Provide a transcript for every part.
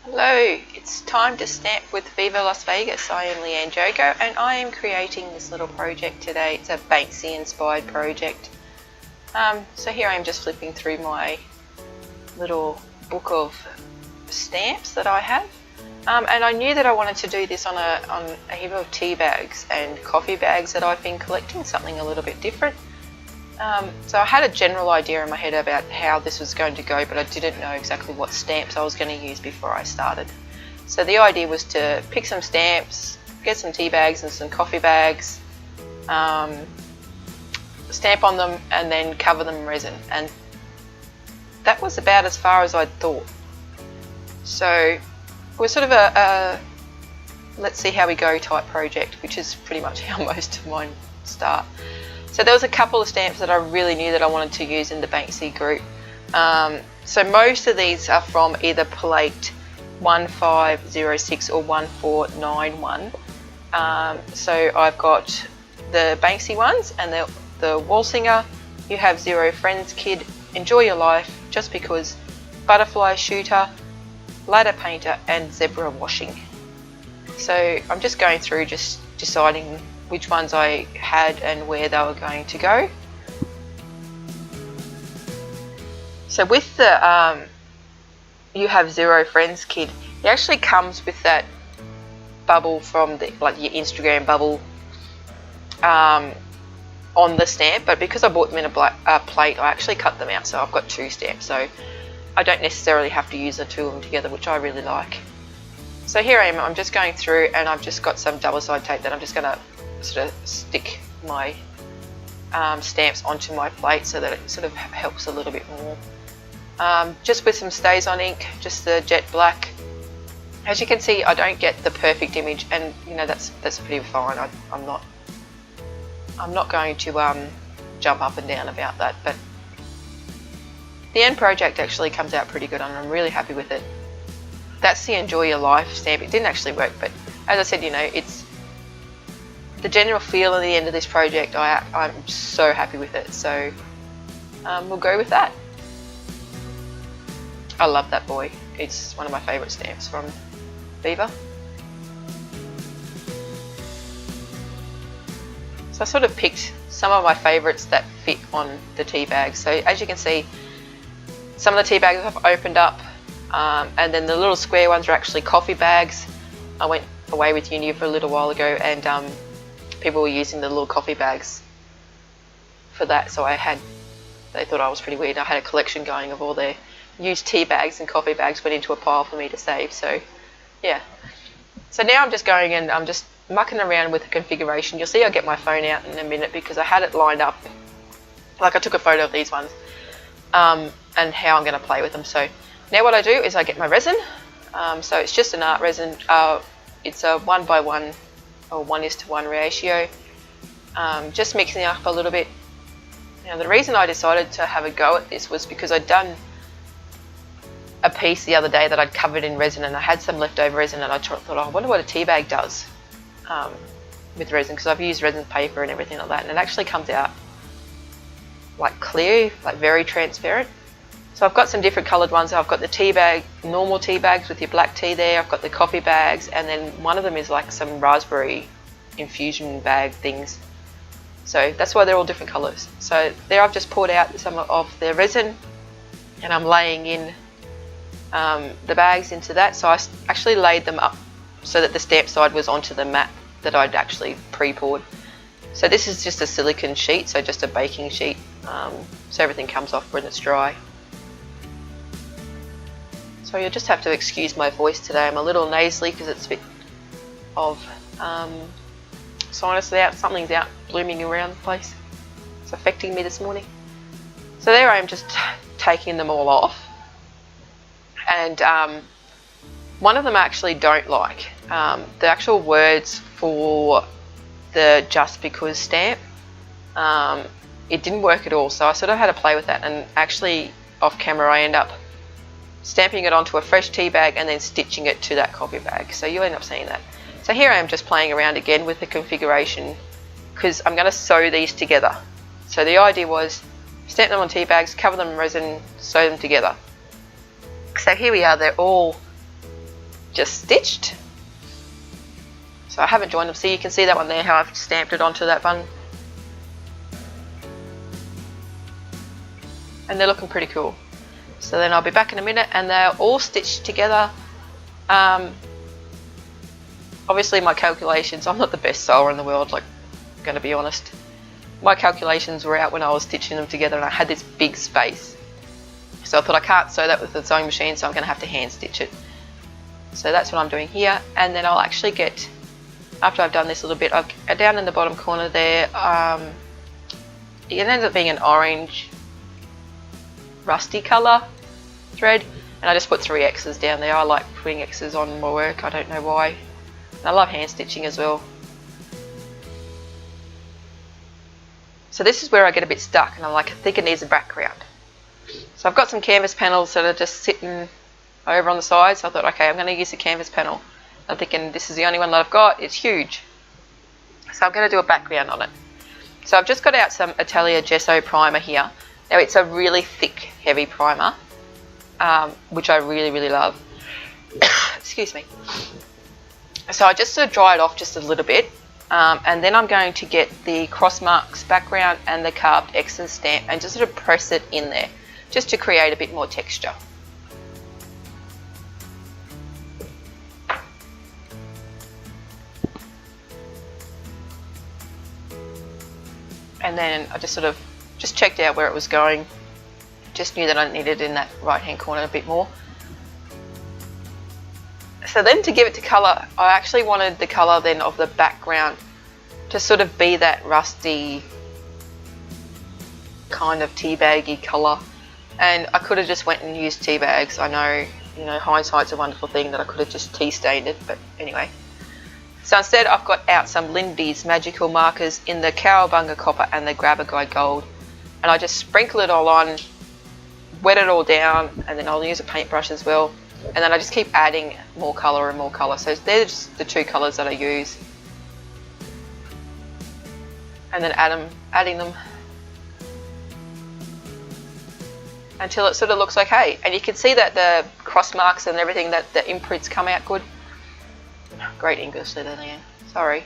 Hello, it's time to stamp with Viva Las Vegas. I am Leanne Jogo and I am creating this little project today. It's a Banksy inspired project. So here I am just flipping through my little book of stamps that I have. And I knew that I wanted to do this on a heap of tea bags and coffee bags that I've been collecting, something a little bit different. So I had a general idea in my head about how this was going to go, but I didn't know exactly what stamps I was going to use before I started. So the idea was to pick some stamps, get some tea bags and some coffee bags, stamp on them and then cover them in resin, and that was about as far as I'd thought. So it was sort of a let's see how we go type project, which is pretty much how most of mine start. So there was a couple of stamps that I really knew that I wanted to use in the Banksy group. So most of these are from either plate 1506 or 1491. So I've got the Banksy ones and the Wall Singer. You have Zero Friends Kid, Enjoy Your Life, Just Because, Butterfly Shooter, Ladder Painter and Zebra Washing. So I'm just going through just deciding which ones I had and where they were going to go. So with the You Have Zero Friends Kid, it actually comes with that bubble from the, like your Instagram bubble on the stamp, but because I bought them in a plate, I actually cut them out, so I've got two stamps, so I don't necessarily have to use the two of them together, which I really like. So here I am, I'm just going through and I've just got some double side tape that I'm just going to sort of stick my stamps onto my plate so that it sort of helps a little bit more. Just with some Stazon ink, just the jet black. As you can see, I don't get the perfect image, and you know that's pretty fine. I'm not going to jump up and down about that, but the end project actually comes out pretty good and I'm really happy with it. That's the Enjoy Your Life stamp. It didn't actually work, but as I said, you know, it's the general feel at the end of this project. I'm so happy with it, so we'll go with that. I love that boy. It's one of my favourite stamps from Viva. So I sort of picked some of my favourites that fit on the tea bags. So as you can see, some of the tea bags I've opened up, and then the little square ones are actually coffee bags. I went away with uni for a little while ago, and people were using the little coffee bags for that, so they thought I was pretty weird. I had a collection going of all their used tea bags and coffee bags, went into a pile for me to save. So yeah, so now I'm just going and I'm just mucking around with the configuration. You'll see I'll get my phone out in a minute because I had it lined up, like I took a photo of these ones and how I'm going to play with them. So now what I do is I get my resin. So it's just an art resin. It's a 1:1 or 1:1 ratio. Just mixing it up a little bit. Now the reason I decided to have a go at this was because I'd done a piece the other day that I'd covered in resin, and I had some leftover resin, and I thought, oh, I wonder what a tea bag does with resin, because I've used resin paper and everything like that, and it actually comes out like clear, like very transparent. So I've got some different coloured ones. I've got the tea bag, normal tea bags with your black tea there. I've got the coffee bags, and then one of them is like some raspberry infusion bag things. So that's why they're all different colours. So there I've just poured out some of the resin, and I'm laying in the bags into that. So I actually laid them up so that the stamp side was onto the mat that I'd actually pre-poured. So this is just a silicone sheet, so just a baking sheet, so everything comes off when it's dry. So you'll just have to excuse my voice today. I'm a little nasally because it's a bit of sinus out, something's out blooming around the place. It's affecting me this morning. So there I am, just taking them all off. And one of them I actually don't like. The actual words for the Just Because stamp, it didn't work at all, so I sort of had to play with that, and actually off camera I end up stamping it onto a fresh tea bag and then stitching it to that coffee bag, so you end up seeing that. So here I am just playing around again with the configuration because I'm going to sew these together. So the idea was stamp them on tea bags, cover them in resin, sew them together. So here we are, they're all just stitched. So I haven't joined them, so you can see that one there, how I've stamped it onto that bun. And they're looking pretty cool. So then I'll be back in a minute and they're all stitched together. Obviously my calculations, I'm not the best sewer in the world, like, I'm going to be honest. My calculations were out when I was stitching them together and I had this big space. So I thought I can't sew that with the sewing machine, so I'm going to have to hand stitch it. So that's what I'm doing here, and then I'll actually get, after I've done this a little bit, down in the bottom corner there, it ends up being an orange rusty colour thread, and I just put 3 X's down there. I like putting X's on my work, I don't know why. And I love hand stitching as well. So this is where I get a bit stuck and I'm like, I think it needs a background. So I've got some canvas panels that are just sitting over on the side, so I thought, okay, I'm going to use the canvas panel. I'm thinking this is the only one that I've got, it's huge. So I'm going to do a background on it. So I've just got out some Atelier Gesso Primer here. Now it's a really thick, heavy primer, which I really, really love. Excuse me. So I just sort of dry it off just a little bit, and then I'm going to get the cross marks background and the carved X's stamp and just sort of press it in there, just to create a bit more texture. And then I just sort of checked out where it was going, just knew that I needed it in that right hand corner a bit more. So then to give it to colour, I actually wanted the colour then of the background to sort of be that rusty kind of teabaggy colour, and I could have just went and used tea bags. I know, you know, hindsight's a wonderful thing, that I could have just tea stained it, but anyway. So instead I've got out some Lindys magical markers in the Cowabunga copper and the Grabber Guide gold, and I just sprinkle it all on, wet it all down, and then I'll use a paintbrush as well, and then I just keep adding more colour and more colour. So they're just the 2 colours that I use, and then adding them until it sort of looks okay. And you can see that the cross marks and everything, that the imprints come out good. Great English there, Leanne. Sorry.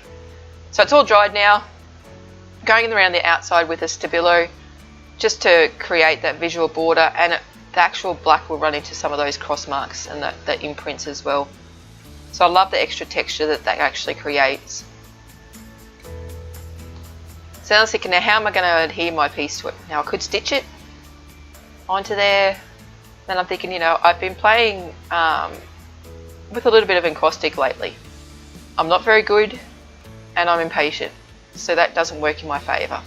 So it's all dried now. Going around the outside with a Stabilo just to create that visual border, and the actual black will run into some of those cross marks and the imprints as well. So I love the extra texture that actually creates. So I was thinking, now how am I going to adhere my piece to it? Now I could stitch it onto there. Then I'm thinking, you know, I've been playing with a little bit of encaustic lately. I'm not very good and I'm impatient, so that doesn't work in my favour.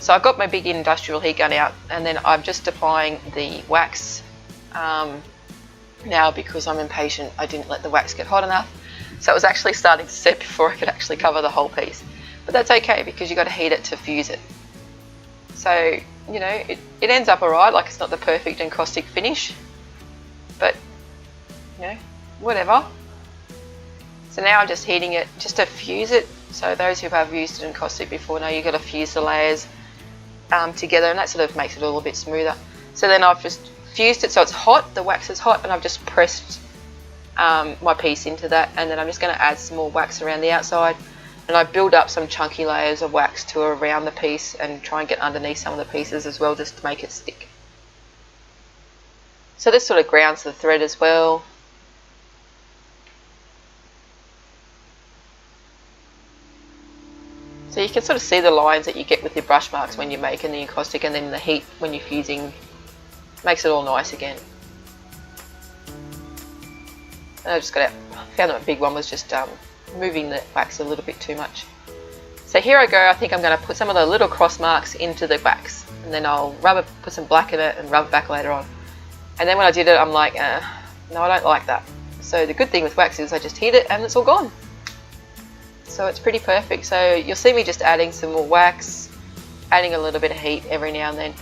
So I've got my big industrial heat gun out, and then I'm just applying the wax. Now because I'm impatient, I didn't let the wax get hot enough, so it was actually starting to set before I could actually cover the whole piece. But that's okay, because you've got to heat it to fuse it. So, you know, it ends up alright. Like, it's not the perfect encaustic finish, but, you know, whatever. So now I'm just heating it just to fuse it. So those who have used an encaustic before know you've got to fuse the layers together, and that sort of makes it a little bit smoother. So then I've just fused it so it's hot, the wax is hot, and I've just pressed my piece into that, and then I'm just going to add some more wax around the outside, and I build up some chunky layers of wax to around the piece and try and get underneath some of the pieces as well, just to make it stick. So this sort of grounds the thread as well. So you can sort of see the lines that you get with your brush marks when you're making the encaustic, and then the heat when you're fusing makes it all nice again. And I just found that my big one was just moving the wax a little bit too much. So here I go. I think I'm going to put some of the little cross marks into the wax, and then I'll put some black in it and rub it back later on. And then when I did it, I'm like, no, I don't like that. So the good thing with wax is I just heat it and it's all gone. So it's pretty perfect. So you'll see me just adding some more wax, adding a little bit of heat every now and then.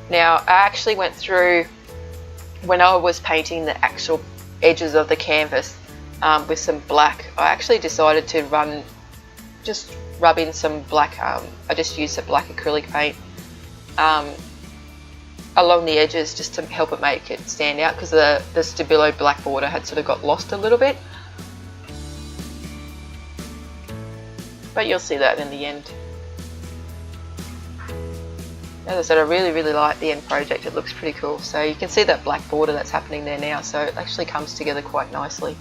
Now I actually went through, when I was painting the actual edges of the canvas with some black, I actually decided to rub in some black, I just used a black acrylic paint along the edges just to help it make it stand out, because the Stabilo black border had sort of got lost a little bit. But you'll see that in the end. As I said, I really like the end project. It looks pretty cool. So you can see that black border that's happening there now, so it actually comes together quite nicely.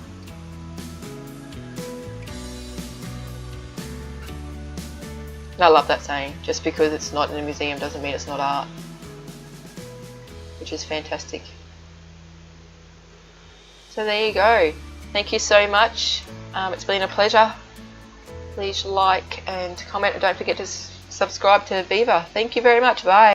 And I love that saying, just because it's not in a museum doesn't mean it's not art, which is fantastic. So there you go. Thank you so much. It's been a pleasure. Please like and comment, and don't forget to subscribe to Viva. Thank you very much. Bye.